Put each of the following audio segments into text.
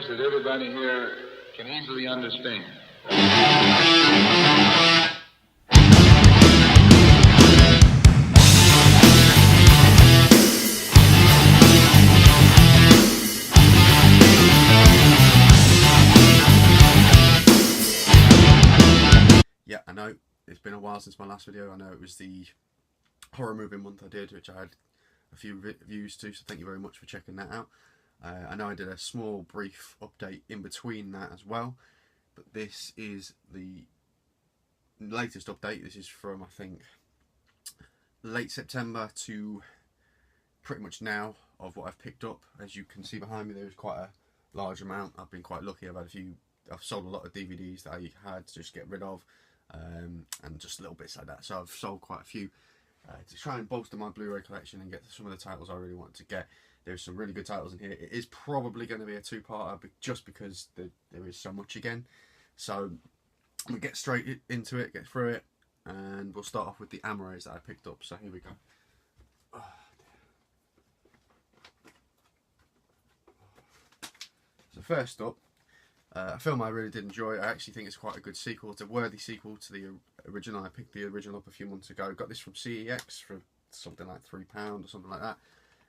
language that everybody here can easily understand. Yeah, I know it's been a while since my last video. I know it was the horror movie month I did, which I had a few views to, so thank you very much for checking that out. I know I did a small brief update in between that as well, but this is the latest update. This is from, I think, late September to pretty much now of what I've picked up. As you can see behind me, there's quite a large amount. I've been quite lucky. I've sold a lot of DVDs that I had to just get rid of, and just little bits like that. So I've sold quite a few to try and bolster my Blu-ray collection and get some of the titles I really want to get. There's some really good titles in here. It is probably going to be a two-parter just because there is so much again. So we'll get straight into it, get through it, and we'll start off with the Amarais that I picked up. So here we go. So first up, a film I really did enjoy. I actually think it's quite a good sequel. It's a worthy sequel to the original. I picked the original up a few months ago. Got this from CEX for something like £3 or something like that.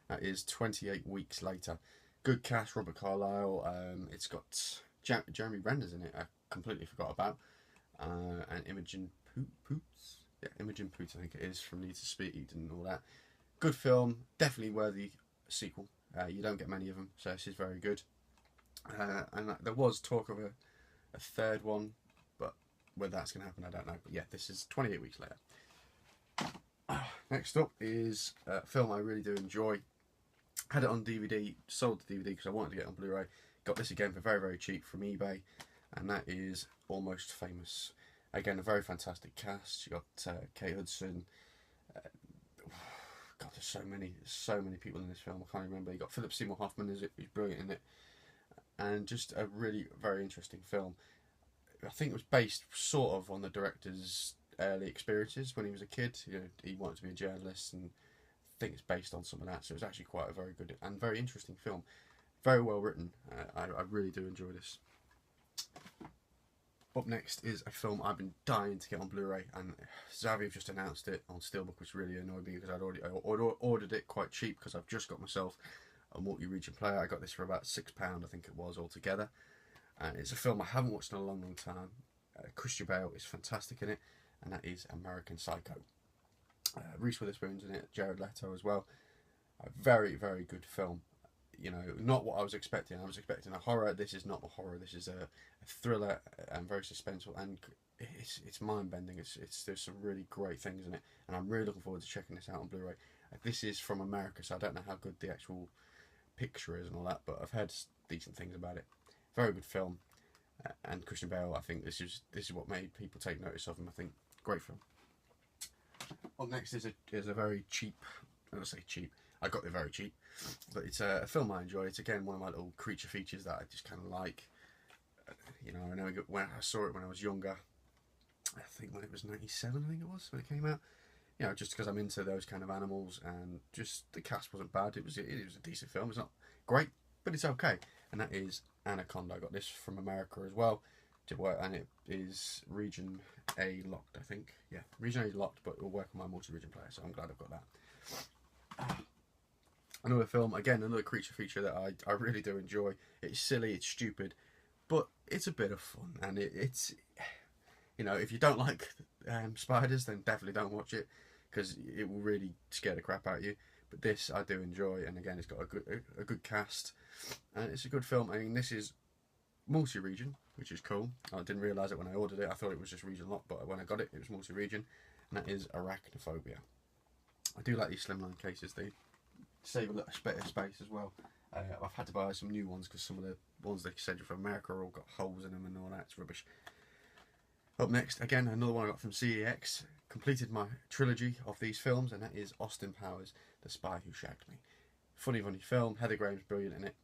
That is 28 Weeks Later. Good cast, Robert Carlyle. It's got Jeremy Renner's in it. I completely forgot about. And Imogen Poots. Yeah, Imogen Poots I think it is, from Need to Speed and all that. Good film. Definitely worthy sequel. You don't get many of them, so this is very good. And there was talk of a third one, but whether that's going to happen I don't know. But yeah, this is 28 Weeks Later. Next up is a film I really do enjoy. Had it on DVD, sold the DVD because I wanted to get it on Blu-ray. Got this again for very, very cheap from eBay, and that is Almost Famous. Again, a very fantastic cast. You got Kate Hudson. God, there's so many people in this film. I can't remember. You got Philip Seymour Hoffman. He's brilliant in it. And just a really very interesting film. I think it was based sort of on the director's early experiences when he was a kid. You know, he wanted to be a journalist, and I think it's based on some of that. So it's actually quite a very good and very interesting film. Very well written. I really do enjoy this. Up next is a film I've been dying to get on Blu-ray, and Xavi just announced it on Steelbook, which really annoyed me because I ordered it quite cheap because I've just got myself a multi-region player. I got this for about £6, I think it was, altogether. And it's a film I haven't watched in a long, long time. Christian Bale is fantastic in it, and that is American Psycho. Reese Witherspoon's in it, Jared Leto as well. A very, very good film. You know, not what I was expecting. I was expecting a horror. This is not a horror. This is a thriller and very suspenseful, and it's mind-bending. There's some really great things in it, and I'm really looking forward to checking this out on Blu-ray. This is from America, so I don't know how good the actual picture is and all that, but I've heard decent things about it. Very good film, and Christian Bale, I think this is what made people take notice of him. I think great film. Up next is a very cheap. I don't say cheap. I got it very cheap, but it's a film I enjoy. It's again one of my little creature features that I just kind of like. You know, I know when I saw it when I was younger. I think when it was '97, I think it was when it came out. You know, just because I'm into those kind of animals, and just the cast wasn't bad. It was a decent film. It's not great, but it's okay. And that is Anaconda. I got this from America as well, and it is Region A locked, I think. Yeah, Region A is locked, but it will work on my multi-region player, so I'm glad I've got that. Another film, again, another creature feature that I really do enjoy. It's silly, it's stupid, but it's a bit of fun, and it's, you know, if you don't like spiders, then definitely don't watch it, because it will really scare the crap out of you. But this I do enjoy, and again, it's got a good cast, and it's a good film. I mean, this is multi-region, which is cool. I didn't realise it when I ordered it. I thought it was just region locked, but when I got it, it was multi-region, and that is Arachnophobia. I do like these slimline cases. They save a little bit of space as well. I've had to buy some new ones because some of the ones they sent you from America are all got holes in them and all that. It's rubbish. Up next, again, another one I got from CEX. Completed my trilogy of these films, and that is Austin Powers, The Spy Who Shagged Me. Funny film. Heather Graham's brilliant in it.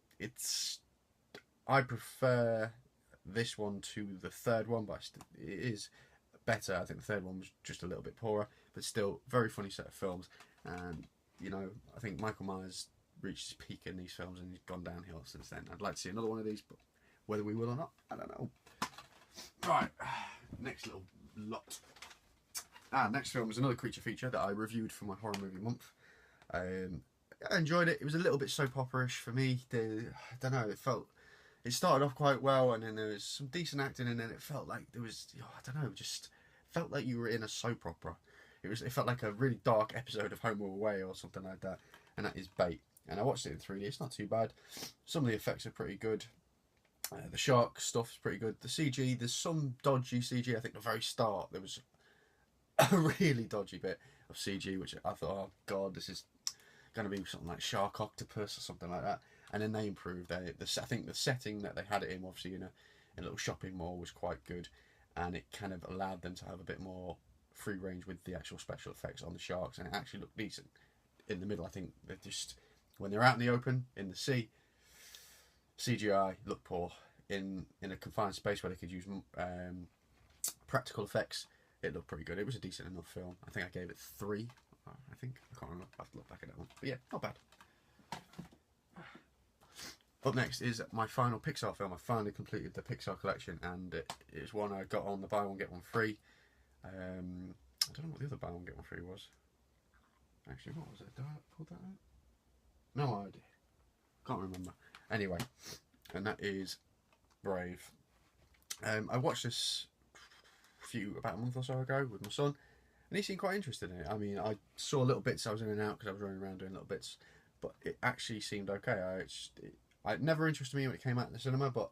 I prefer this one to the third one, but it is better. I think the third one was just a little bit poorer, but still very funny set of films. And you know, I think Michael Myers reached his peak in these films and he's gone downhill since then. I'd like to see another one of these, but Whether we will or not, I don't know. Right, next little lot. Next film was another creature feature that I reviewed for my horror movie month. I enjoyed it. It was a little bit soap opera-ish for me. I don't know, it started off quite well, and then there was some decent acting, and then it felt like there was, I don't know, just felt like you were in a soap opera. It felt like a really dark episode of Home or Away or something like that, and that is Bait. And I watched it in 3D. It's not too bad. Some of the effects are pretty good. The shark stuff's pretty good. The CG, there's some dodgy CG. I think at the very start there was a really dodgy bit of CG, which I thought, oh god, this is going to be something like Shark Octopus or something like that. And then they improved. I think the setting that they had it in, obviously in a little shopping mall, was quite good, and it kind of allowed them to have a bit more free range with the actual special effects on the sharks, and it actually looked decent. In the middle, I think they just, when they're out in the open in the sea, CGI looked poor. In a confined space where they could use practical effects, it looked pretty good. It was a decent enough film. I think I gave it 3. I can't remember. I have to look back at that one. But yeah, not bad. Up next is my final Pixar film. I finally completed the Pixar collection, and it's one I got on the buy one get one free. I don't know what the other buy one get one free was. Actually, what was it? Did I pull that out? No idea. Can't remember. Anyway, and that is Brave. I watched this about a month or so ago with my son, and he seemed quite interested in it. I mean, I saw little bits. I was in and out because I was running around doing little bits, but it actually seemed okay. It never interested me when it came out in the cinema, but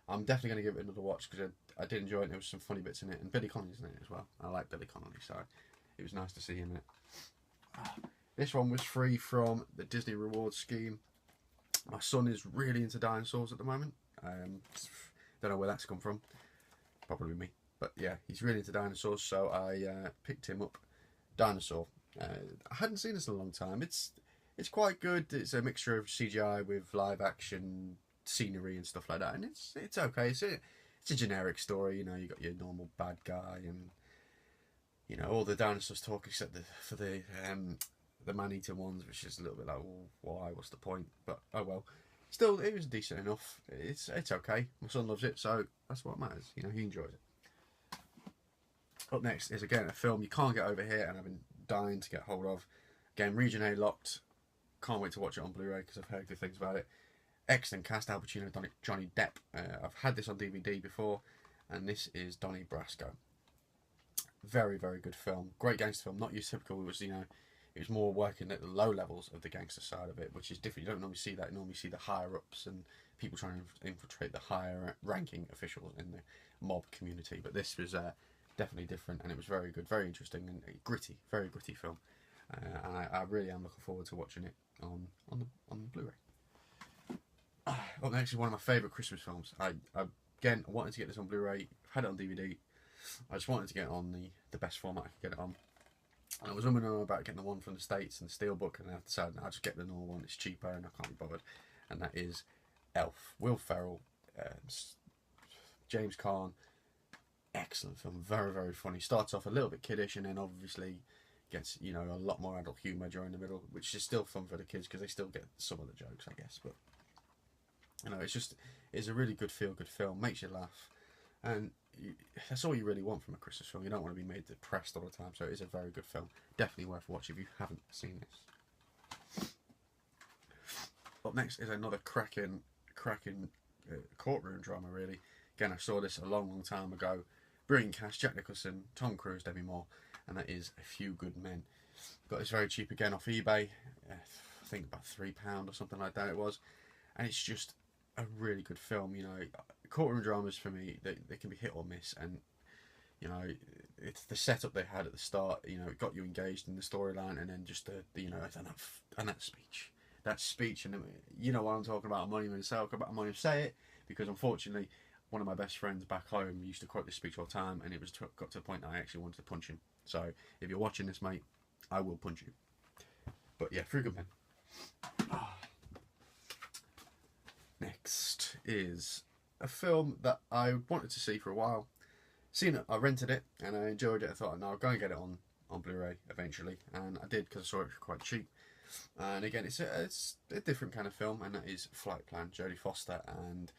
I'm definitely going to give it another watch because I did enjoy it. And there was some funny bits in it, and Billy Connolly's in it as well. I like Billy Connolly, so it was nice to see him in it. This one was free from the Disney Rewards scheme. My son is really into dinosaurs at the moment. Don't know where that's come from. Probably me. But yeah, he's really into dinosaurs, so I picked him up Dinosaur. I hadn't seen this in a long time. It's quite good. It's a mixture of CGI with live action scenery and stuff like that, and it's okay. It's a generic story. You know, you got your normal bad guy, and you know all the dinosaurs talk except for the man-eater ones, which is a little bit like, well, why? What's the point? But oh well. Still, it was decent enough. It's okay. My son loves it, so that's what matters. You know, he enjoys it. Up next is, again, a film you can't get over here, and I've been dying to get hold of. Again, Region A locked. Can't wait to watch it on Blu-ray because I've heard good things about it. Excellent cast: Al Pacino, Johnny Depp. I've had this on DVD before, and this is Donnie Brasco. Very, very good film. Great gangster film. Not your typical. It was more working at the low levels of the gangster side of it, which is different. You don't normally see that. You normally see the higher ups and people trying to infiltrate the higher ranking officials in the mob community. But this was definitely different, and it was very good, very interesting, and gritty, very gritty film. And I really am looking forward to watching it on Blu-ray. Up next is one of my favourite Christmas films. I wanted to get this on Blu-ray. Had it on DVD. I just wanted to get it on the best format I could get it on. And I was umming about getting the one from the States and the Steelbook, and I decided I'll just get the normal one. It's cheaper, and I can't be bothered. And that is Elf. Will Ferrell, James Caan. Excellent film. Very, very funny. Starts off a little bit kiddish, and then obviously gets a lot more adult humour during the middle, which is still fun for the kids because they still get some of the jokes, I guess. But it's a really good feel-good film. Makes you laugh, and that's all you really want from a Christmas film. You don't want to be made depressed all the time, so it is a very good film. Definitely worth watching if you haven't seen this. Up next is another cracking courtroom drama, really. Again, I saw this a long time ago. Brilliant cast: Jack Nicholson, Tom Cruise, Demi Moore, and that is A Few Good Men. Got this very cheap again off eBay. I think about £3 or something like that it was, and it's just a really good film. Courtroom dramas for me, they can be hit or miss, and it's the setup they had at the start. It got you engaged in the storyline, and then just that speech, and you know what I'm talking about. I'm not even say it because unfortunately, one of my best friends back home used to quote this speech all the time, and it got to the point that I actually wanted to punch him. So if you're watching this, mate, I will punch you. But yeah, Few Good Men. Next is a film that I wanted to see for a while. Seen it, I rented it, and I enjoyed it. I thought, no, I'll go and get it on Blu-ray eventually, and I did because I saw it for quite cheap. And again, it's a different kind of film, and that is Flight Plan, Jodie Foster and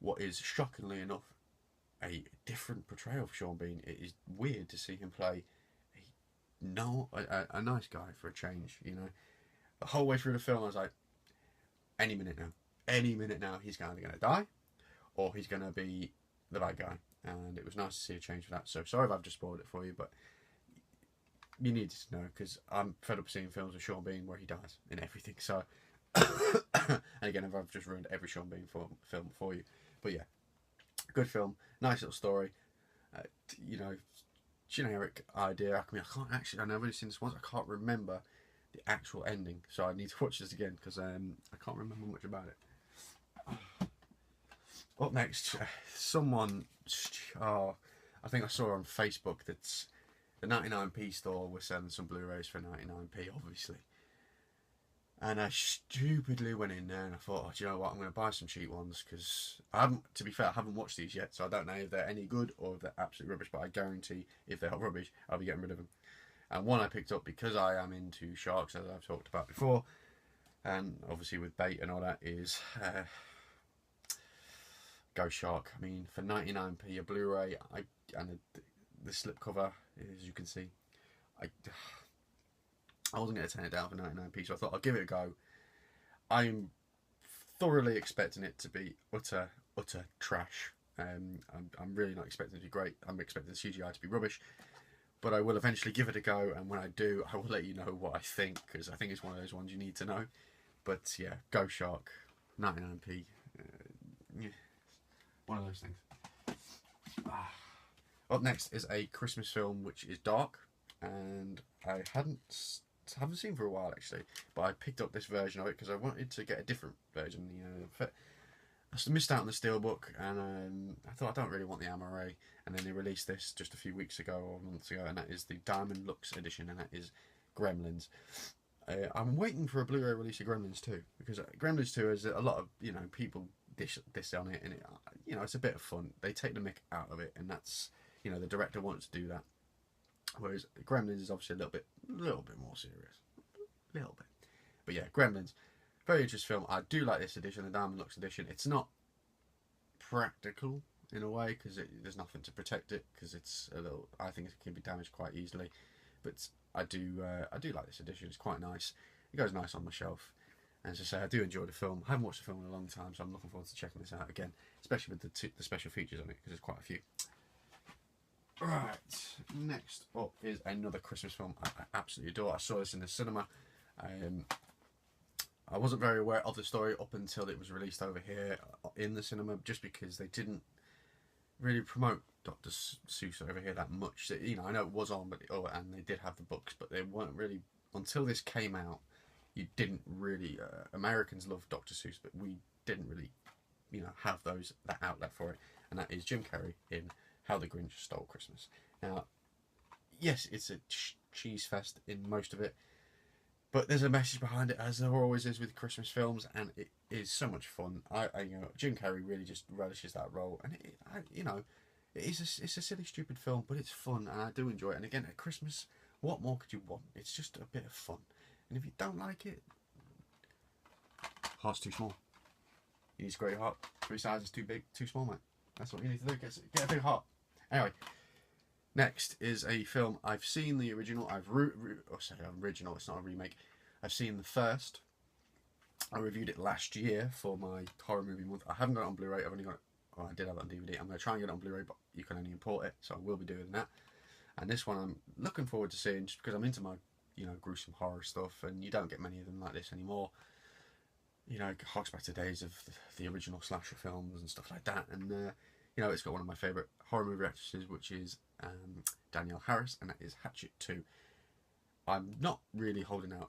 what is shockingly enough a different portrayal of Sean Bean. It is weird to see him play a nice guy for a change. You know, the whole way through the film, I was like, any minute now, he's either going to die, or he's going to be the bad guy. And it was nice to see a change for that. So sorry if I've just spoiled it for you, but you needed to know, because I'm fed up seeing films with Sean Bean where he dies in everything. So, and again, if I've just ruined every Sean Bean film for you, but yeah, good film, nice little story. You know, generic idea. I've never really seen this once. I can't remember the actual ending, so I need to watch this again because I can't remember much about it. Up next, someone, I think I saw on Facebook that the 99p store was selling some Blu-rays for 99p, obviously. And I stupidly went in there and I thought, oh, do you know what, I'm going to buy some cheap ones, because to be fair, I haven't watched these yet, so I don't know if they're any good or if they're absolute rubbish, but I guarantee if they're rubbish, I'll be getting rid of them. And one I picked up because I am into sharks, as I've talked about before, and obviously with bait and all that, is Ghost Shark. I mean, for 99p a Blu-ray, and the slipcover, as you can see, I wasn't going to turn it down for 99p, so I thought I'll give it a go. I'm thoroughly expecting it to be utter trash. I'm really not expecting it to be great. I'm expecting the CGI to be rubbish, but I will eventually give it a go, and when I do, I will let you know what I think, because I think it's one of those ones you need to know. But yeah, Ghost Shark, 99p. Yeah, one of those things. Up next is a Christmas film which is dark, and I haven't seen for a while actually, but I picked up this version of it because I wanted to get a different version. You know, I missed out on the steelbook, and I thought I don't really want the MRA, and then they released this just a few weeks ago or months ago, and that is the Diamond Lux edition, and that is Gremlins. I'm waiting for a Blu-ray release of Gremlins 2, because Gremlins 2 is a lot of, you know, people diss on it, and it, you know, it's a bit of fun. They take the mick out of it, and that's, you know, the director wants to do that. Whereas Gremlins is obviously a little bit more serious, a little bit. But yeah, Gremlins, very interesting film. I do like this edition, the Diamond Lux edition. It's not practical in a way, because there's nothing to protect it, because it's a little, I think it can be damaged quite easily. But I do like this edition. It's quite nice. It goes nice on my shelf. And as I say, I do enjoy the film. I haven't watched the film in a long time, so I'm looking forward to checking this out again, especially with the special features on it, because there's quite a few. Right, next up is another Christmas film I absolutely adore. I saw this in the cinema. I wasn't very aware of the story up until it was released over here in the cinema, just because they didn't really promote Dr. Seuss over here that much. So, you know, I know it was on, but and they did have the books, but they weren't really, until this came out, you didn't really, Americans love Dr. Seuss, but we didn't really, you know, have that outlet for it, and that is Jim Carrey in How the Grinch Stole Christmas. Now, yes, it's a cheese fest in most of it, but there's a message behind it, as there always is with Christmas films, and it is so much fun. You know, Jim Carrey really just relishes that role, and you know, it's a silly, stupid film, but it's fun, and I do enjoy it. And again, at Christmas, what more could you want? It's just a bit of fun, and if you don't like it, heart's too small. You need a great heart. 3 sizes too big, too small, mate. That's what you need to do. Get a big heart. Anyway, next is a film. I've seen the original. Original. It's not a remake. I've seen the first. I reviewed it last year for my horror movie month. I haven't got it on Blu-ray. I've only got it. Well, I did have it on DVD. I'm going to try and get it on Blu-ray, but you can only import it, so I will be doing that. And this one I'm looking forward to seeing, just because I'm into my, you know, gruesome horror stuff, and you don't get many of them like this anymore. You know, it harks back to days of the original slasher films and stuff like that, and you know, it's got one of my favourite horror movie actresses, which is Danielle Harris, and that is Hatchet 2. I'm not really holding out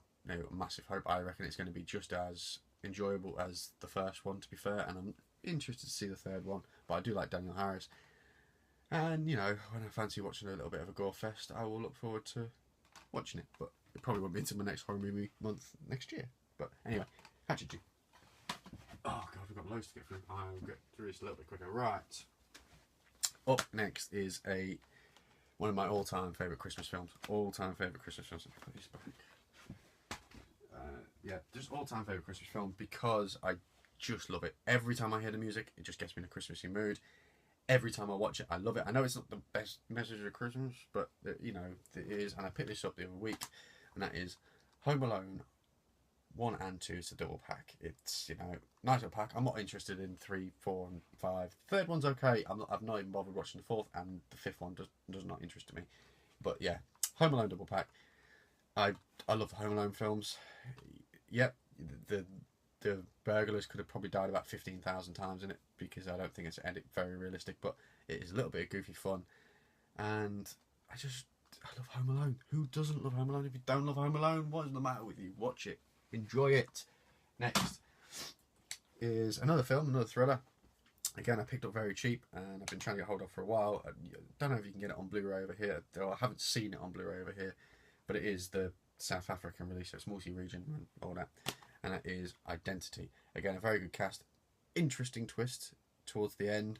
massive hope. I reckon it's going to be just as enjoyable as the first one, to be fair, and I'm interested to see the third one, but I do like Danielle Harris. And, you know, when I fancy watching a little bit of a gore fest, I will look forward to watching it, but it probably won't be until my next horror movie month next year. But anyway, Hatchet 2. Oh god, we've got loads to get through. I'll get through this a little bit quicker. Right. Up next is one of my all-time favourite Christmas films. All-time favourite Christmas films. Let me put this back. Yeah, just all-time favourite Christmas film, because I just love it. Every time I hear the music, it just gets me in a Christmassy mood. Every time I watch it, I love it. I know it's not the best message of Christmas, but you know, it is. And I picked this up the other week, and that is Home Alone 1 and 2. It's a double pack. It's, you know, nice little pack. I'm not interested in 3, 4, and 5. Third one's okay. I've not even bothered watching the fourth, and the fifth one does not interest me. But yeah, Home Alone double pack. I love the Home Alone films. Yep, the burglars could have probably died about 15,000 times in it, because I don't think it's very realistic, but it is a little bit of goofy fun. And I love Home Alone. Who doesn't love Home Alone? If you don't love Home Alone, what is the matter with you? Watch it. Enjoy it. Next is another film, another thriller. Again, I picked up very cheap, and I've been trying to get hold of for a while. I don't know if you can get it on Blu-ray over here. Though I haven't seen it on Blu-ray over here, but it is the South African release, so it's multi-region and all that. And that is Identity. Again, a very good cast. Interesting twist towards the end.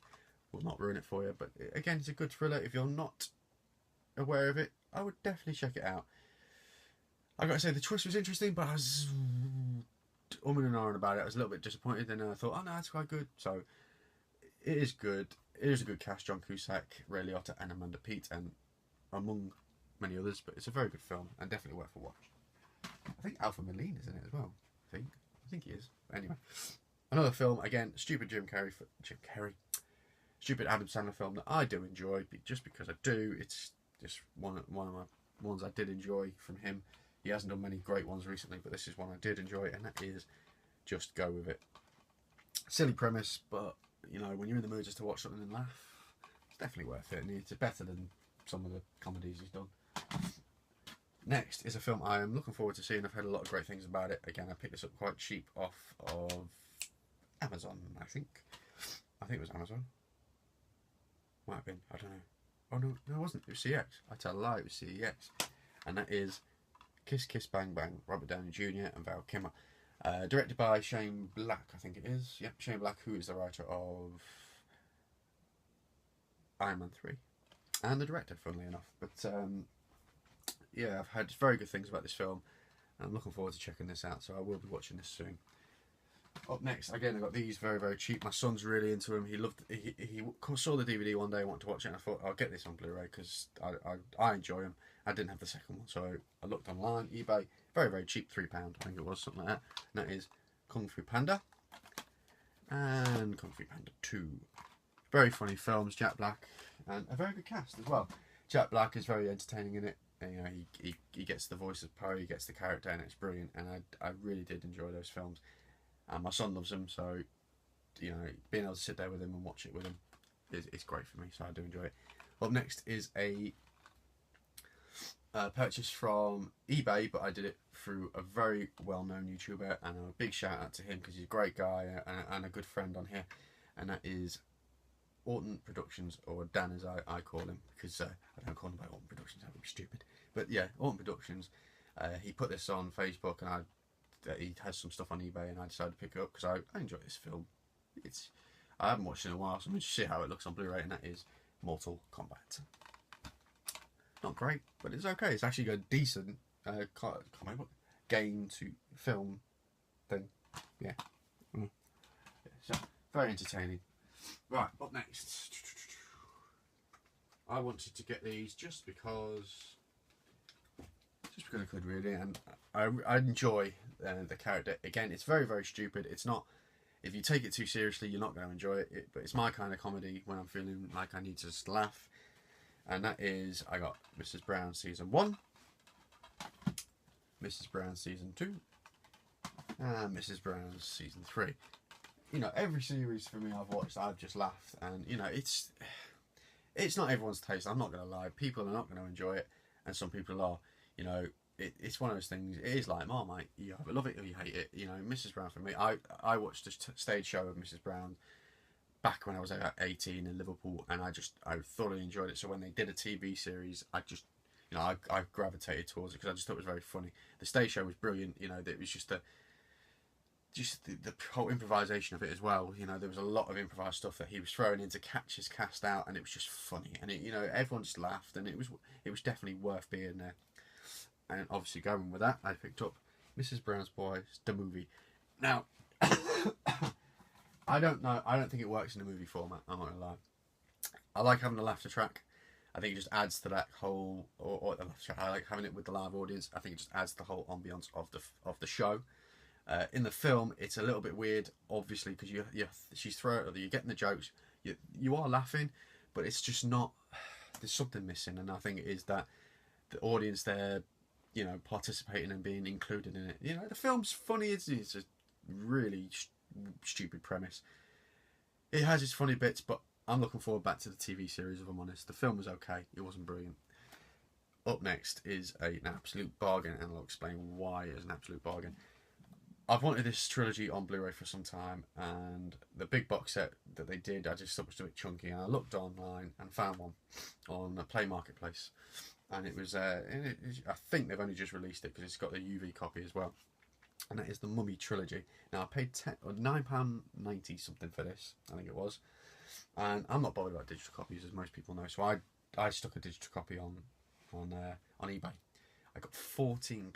Will not ruin it for you, but again, it's a good thriller. If you're not aware of it, I would definitely check it out. I got to say, the twist was interesting, but I was and ahhing about it. I was a little bit disappointed, and I thought, oh no, it's quite good. So it is good. It is a good cast: John Cusack, Ray Liotta, and Amanda Peet, and among many others. But it's a very good film and definitely worth a watch. I think Alpha Molina is in it as well. I think he is. But anyway, another film, again, stupid stupid Adam Sandler film that I do enjoy, just because I do. It's just one of my ones I did enjoy from him. He hasn't done many great ones recently, but this is one I did enjoy, and that is Just Go With It. Silly premise, but you know, when you're in the mood just to watch something and laugh, it's definitely worth it, and it's better than some of the comedies he's done. Next is a film I am looking forward to seeing. I've heard a lot of great things about it. Again, I picked this up quite cheap off of Amazon, I think. It was Amazon. Might have been, I don't know. Oh no, it wasn't. It was CX. I tell a lie, it was CEX. And that is Kiss Kiss Bang Bang, Robert Downey Jr. and Val Kilmer. Directed by Shane Black, I think it is. Yep, Shane Black, who is the writer of Iron Man 3. And the director, funnily enough. But yeah, I've heard very good things about this film. And I'm looking forward to checking this out, so I will be watching this soon. Up next, again, I got these very, very cheap. My son's really into them. He saw the DVD one day and wanted to watch it, and I thought, I'll get this on Blu-ray because I enjoy them. I didn't have the second one, so I looked online, eBay, very, very cheap, £3, I think it was, something like that. And that is Kung Fu Panda and Kung Fu Panda 2. Very funny films, Jack Black, and a very good cast as well. Jack Black is very entertaining in it. And, you know, he gets the voice of Poe, he gets the character, and it's brilliant. And I really did enjoy those films. And my son loves them, so, you know, being able to sit there with him and watch it with him is great for me, so I do enjoy it. Up next is a purchase from eBay, but I did it through a very well-known YouTuber, and a big shout out to him because he's a great guy and a good friend on here, and that is Orton Productions, or Dan as I call him, because I don't call him by Orton Productions, that would be stupid. But yeah, Orton Productions, he put this on Facebook, and he has some stuff on eBay, and I decided to pick it up because I enjoy this film. I haven't watched it in a while, so I'm going to see how it looks on Blu-ray, and that is Mortal Kombat. Not great, but it's okay. It's actually a decent comic book game to film thing. Yeah. So, very entertaining. Right, up next. I wanted to get these just because I could, really, and I enjoy the character. Again, it's very, very stupid. It's not, if you take it too seriously, you're not going to enjoy it, but it's my kind of comedy when I'm feeling like I need to just laugh. And that is, I got Mrs. Brown Season 1, Mrs. Brown Season 2, and Mrs. Brown Season 3. You know, every series for me I've watched, I've just laughed. And, you know, it's not everyone's taste, I'm not going to lie. People are not going to enjoy it, and some people are. You know, it's one of those things, it is like Marmite. You either love it or you hate it. You know, Mrs. Brown for me, I watched a stage show of Mrs. Brown back when I was about 18 in Liverpool, and I thoroughly enjoyed it. So when they did a TV series, I gravitated towards it because I just thought it was very funny. The stage show was brilliant. You know, it was just the whole improvisation of it as well. You know, there was a lot of improvised stuff that he was throwing in to catch his cast out, and it was just funny. And you know, everyone just laughed, and it was definitely worth being there. And obviously, going with that, I picked up Mrs. Brown's Boys, the movie. Now, I don't know. I don't think it works in a movie format. I'm not gonna lie. I like having the laughter track. I think it just adds to that whole, or I like having it with the live audience. I think it just adds to the whole ambience of the show. In the film, it's a little bit weird, obviously, because she's throwing, you're getting the jokes, you are laughing, but it's just not. There's something missing, and I think it is that the audience there, you know, participating and being included in it. You know, the film's funny. It's a really stupid premise. It has its funny bits, but I'm looking forward back to the TV series, if I'm honest. The film was okay. It wasn't brilliant. Up next is an absolute bargain, and I'll explain why it's an absolute bargain. I've wanted this trilogy on Blu-ray for some time, and the big box set that they did, I just thought was a bit chunky, and I looked online and found one on a Play Marketplace, and it was, I think they've only just released it because it's got the UV copy as well, and that is the Mummy trilogy. Now I paid £9.90 something for this, I think it was, and I'm not bothered about digital copies, as most people know, so I stuck a digital copy on eBay. I got £14.50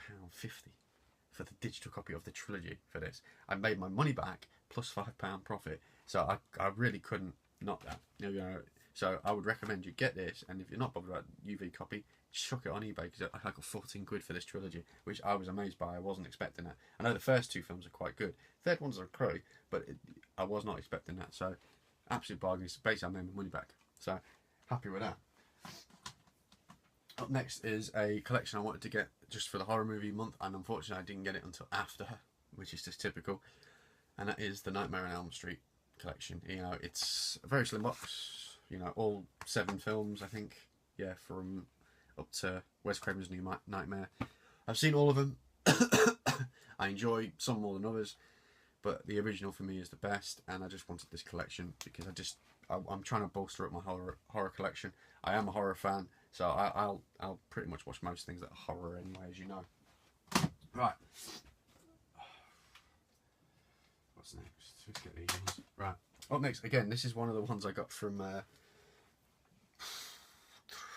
for the digital copy of the trilogy for this. I made my money back plus £5 profit, so I really couldn't knock that. You know, so I would recommend you get this, and if you're not bothered about UV copy, chuck it on eBay, because I got 14 quid for this trilogy, which I was amazed by. I wasn't expecting that. I know the first two films are quite good. Third ones are cruddy, but I was not expecting that. So absolute bargain. Basically, I made my money back. So happy with that. Up next is a collection I wanted to get just for the horror movie month, and unfortunately I didn't get it until after, which is just typical, and that is the Nightmare on Elm Street collection. You know, it's a very slim box, you know, all 7 films, I think, yeah, from up to Wes Craven's New Nightmare. I've seen all of them. I enjoy some more than others, but the original for me is the best, and I just wanted this collection because I'm trying to bolster up my horror collection. I am a horror fan, so I'll pretty much watch most things that are horror anyway, as you know. Right. What's next? Let's get these ones. Right. Up next, again, this is one of the ones I got from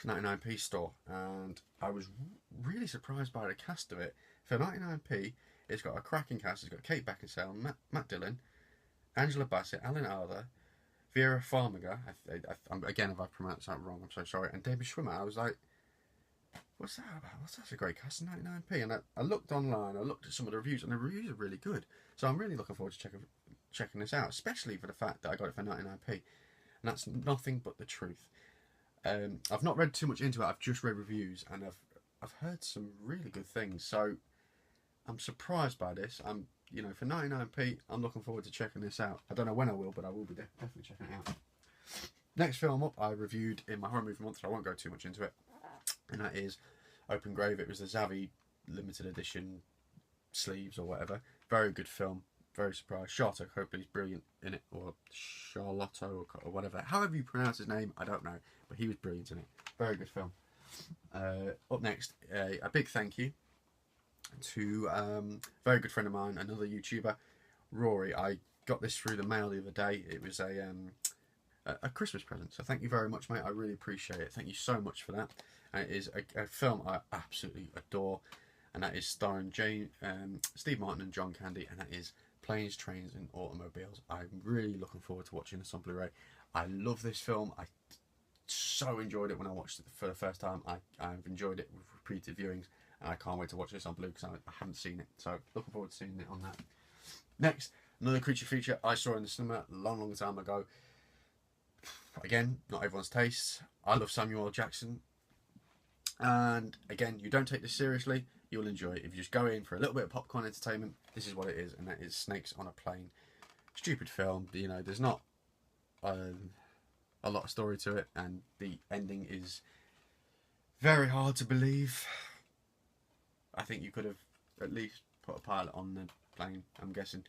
99p store, and I was really surprised by the cast of it. For 99p, it's got a cracking cast. It's got Kate Beckinsale, Matt Dillon, Angela Bassett, Alan Arthur, Vera Farmiga, again, if I pronounced that wrong, I'm so sorry, and David Schwimmer. I was like, what's that about? What's that? A great cast, 99p. And I looked online, I looked at some of the reviews, and the reviews are really good. So I'm really looking forward to checking this out, especially for the fact that I got it for 99p. And that's nothing but the truth. I've not read too much into it. I've just read reviews, and I've heard some really good things. So I'm surprised by this. You know, for 99p, I'm looking forward to checking this out. I don't know when I will, but I will be definitely checking it out. Next film up, I reviewed in my horror movie month, so I won't go too much into it, and that is Opengrove. It was the Zavi limited edition sleeves or whatever. Very good film. Very surprised. Charlotte Copley's brilliant in it, or Charlotto or whatever. However you pronounce his name, I don't know, but he was brilliant in it. Very good film. Up next, a big thank you to a very good friend of mine, another YouTuber, Rory. I got this through the mail the other day. It was a Christmas present, so thank you very much, mate. I really appreciate it. Thank you so much for that. And it is a film I absolutely adore, and that is starring Steve Martin and John Candy, and that is Planes, Trains and Automobiles. I'm really looking forward to watching this on Blu-ray. I love this film. I so enjoyed it when I watched it for the first time. I've enjoyed it with repeated viewings, and I can't wait to watch this on Blu because I haven't seen it. So looking forward to seeing it on that. Next, another creature feature I saw in the cinema a long time ago. Again, not everyone's taste. I love Samuel L. Jackson, and again, you don't take this seriously, you'll enjoy it. If you just go in for a little bit of popcorn entertainment, this is what it is, and that is Snakes on a Plane. Stupid film, you know, there's not a lot of story to it, and the ending is very hard to believe. I think you could have at least put a pilot on the plane, I'm guessing.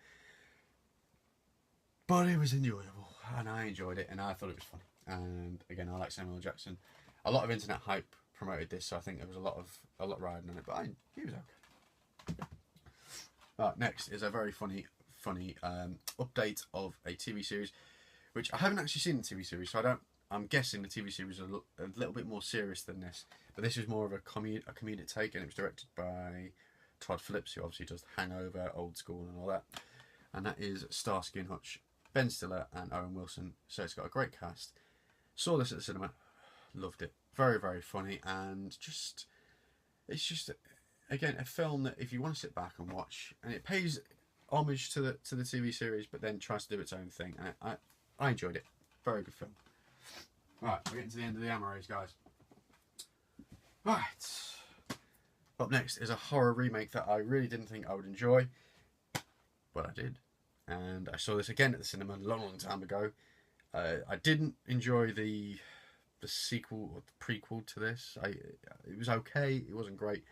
But it was enjoyable, and I enjoyed it, and I thought it was funny. And again, I like Samuel L. Jackson. A lot of internet hype promoted this, so I think there was a lot riding on it, but he was okay. Next is a very funny update of a TV series, which I haven't actually seen the TV series, so I'm guessing the TV series is a little bit more serious than this. But this is more of a comedic take, and it was directed by Todd Phillips, who obviously does Hangover, Old School, and all that. And that is Starsky and Hutch. Ben Stiller and Owen Wilson, so it's got a great cast. Saw this at the cinema, loved it. Very, very funny, and it's just again a film that if you want to sit back and watch, and it pays homage to the TV series, but then tries to do its own thing, and I enjoyed it. Very good film. Right, we're getting to the end of the Amarais, guys. Right. Up next is a horror remake that I really didn't think I would enjoy, but I did. And I saw this again at the cinema a long, long time ago. I didn't enjoy the sequel or the prequel to this. It was okay. It wasn't great,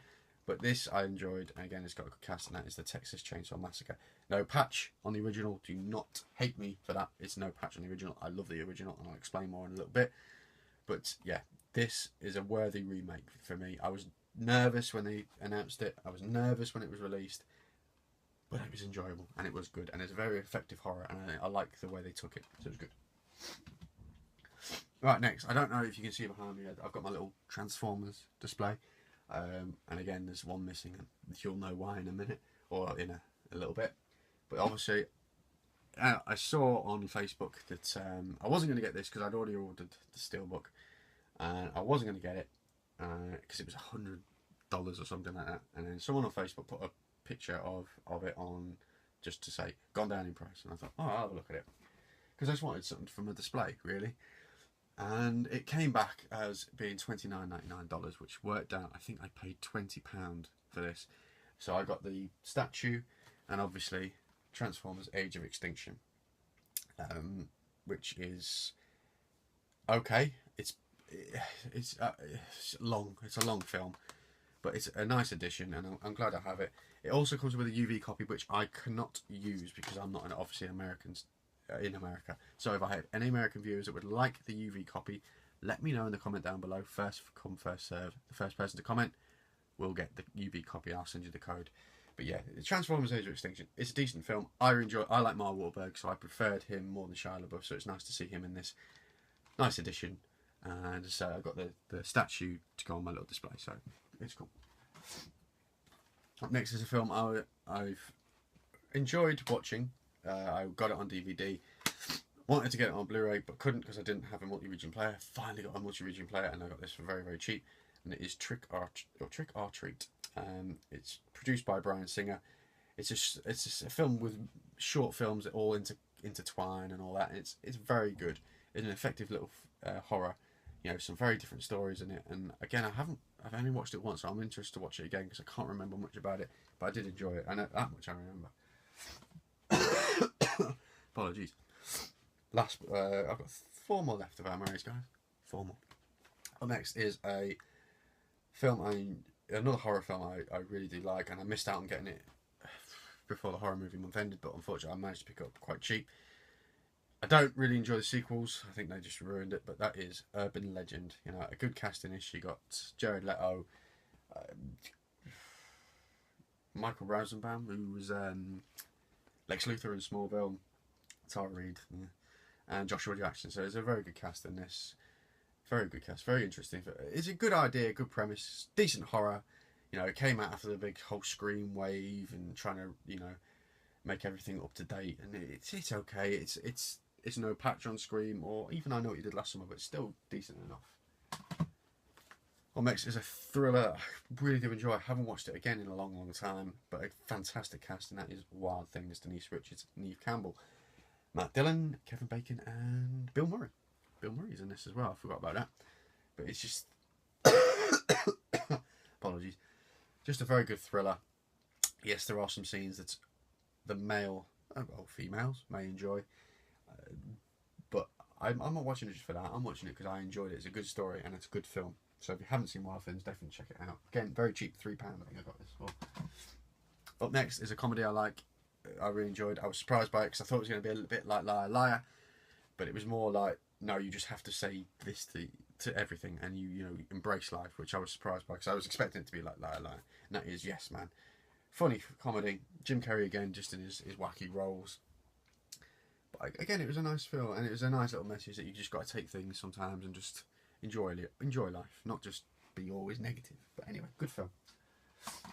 but this I enjoyed. And again, it's got a good cast, and that is the Texas Chainsaw Massacre. No patch on the original. Do not hate me for that. It's no patch on the original. I love the original, and I'll explain more in a little bit. But yeah, this is a worthy remake for me. I was nervous when they announced it. I was nervous when it was released, but it was enjoyable and it was good, and it's a very effective horror, and I like the way they took it, so it was good. Right, next, I don't know if you can see behind me, I've got my little Transformers display, and again there's one missing, and you'll know why in a minute, or in a little bit. But obviously I saw on Facebook that I wasn't going to get this because I'd already ordered the Steelbook, and I wasn't going to get it because it was $100 or something like that. And then someone on Facebook put a picture of it on just to say gone down in price, and I thought, oh, I'll have a look at it because I just wanted something from a display, really. And it came back as being $29.99, which worked out, I think I paid £20 for this. So I got the statue and obviously Transformers Age of Extinction, which is okay. It's long. It's a long film, but it's a nice addition, and I'm glad I have it. It also comes with a UV copy, which I cannot use because I'm not obviously Americans in America. So if I have any American viewers that would like the UV copy, let me know in the comment down below. First come, first serve. The first person to comment will get the UV copy. I'll send you the code. But yeah, Transformers Age of Extinction, it's a decent film. I like Mark Wahlberg, so I preferred him more than Shia LaBeouf, so it's nice to see him in this. Nice addition. And so I've got the statue to go on my little display, so it's cool. Up next is a film I've enjoyed watching. I got it on DVD. Wanted to get it on Blu-ray, but couldn't because I didn't have a multi-region player. Finally got a multi-region player, and I got this for very, very cheap. And it is Trick or Treat. It's produced by Bryan Singer. It's a film with short films that all intertwine and all that. And it's very good. It's an effective little horror. You know, some very different stories in it. And again, I've only watched it once, so I'm interested to watch it again because I can't remember much about it. But I did enjoy it. I know that much I remember. Apologies. I've got 4 more left of our Amarais, guys. 4 more. Up next is another horror film I really do like, and I missed out on getting it before the horror movie month ended, but unfortunately I managed to pick it up quite cheap. I don't really enjoy the sequels. I think they just ruined it, but that is Urban Legend. You know, a good cast in this. You got Jared Leto, Michael Rosenbaum, who was Lex Luthor in Smallville, Tara Reid, and Joshua Jackson. So it's a very good cast in this. Very good cast, very interesting. It's a good idea, good premise, decent horror. You know, it came out after the big whole Scream wave and trying to, make everything up to date. And it's okay. It's no patch on Scream, or even I Know What You Did Last Summer, but it's still decent enough. Well, next is a thriller I really do enjoy. I haven't watched it again in a long, long time, but a fantastic cast, and that is Wild Things. Denise Richards, Neve Campbell, Matt Dillon, Kevin Bacon, and Bill Murray. Bill Murray's in this as well. I forgot about that. But it's just... Apologies. Just a very good thriller. Yes, there are some scenes that the females may enjoy. But I'm not watching it just for that. I'm watching it because I enjoyed it. It's a good story and it's a good film. So if you haven't seen Wild Things, definitely check it out. Again, very cheap, £3 I think I got this for. Up next is a comedy I like. I really enjoyed. I was surprised by it because I thought it was going to be a little bit like Liar Liar. But it was more like, no, you just have to say this to everything, and you embrace life, which I was surprised by because I was expecting it to be like Liar Liar. And that is Yes Man. Funny comedy. Jim Carrey again, just in his wacky roles. But again, it was a nice film, and it was a nice little message that you just got to take things sometimes and just enjoy life, not just be always negative. But anyway, good film.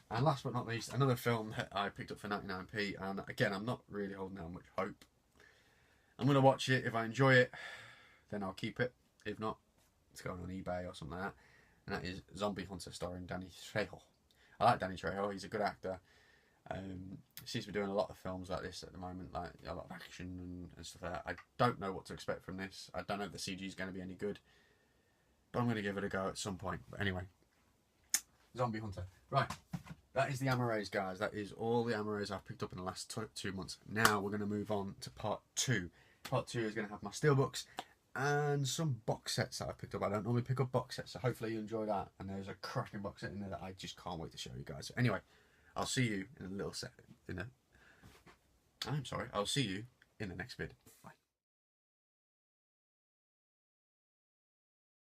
And last but not least, another film that I picked up for 99p, and again, I'm not really holding out much hope. I'm going to watch it. If I enjoy it, then I'll keep it. If not, it's going on eBay or something like that. And that is Zombie Hunter starring Danny Trejo. I like Danny Trejo. He's a good actor. He seems to be doing a lot of films like this at the moment, like a lot of action and stuff like that. I don't know what to expect from this. I don't know if the CG is going to be any good. But I'm going to give it a go at some point. But anyway, Zombie Hunter. Right. That is the Amores, guys. That is all the Amores I've picked up in the last 2 months. Now we're going to move on to part 2. Part 2 is going to have my steelbooks and some box sets that I picked up. I don't normally pick up box sets, so hopefully you enjoy that. And there's a cracking box set in there that I just can't wait to show you guys. So anyway, I'll see you in a little second. I'll see you in the next vid. Bye.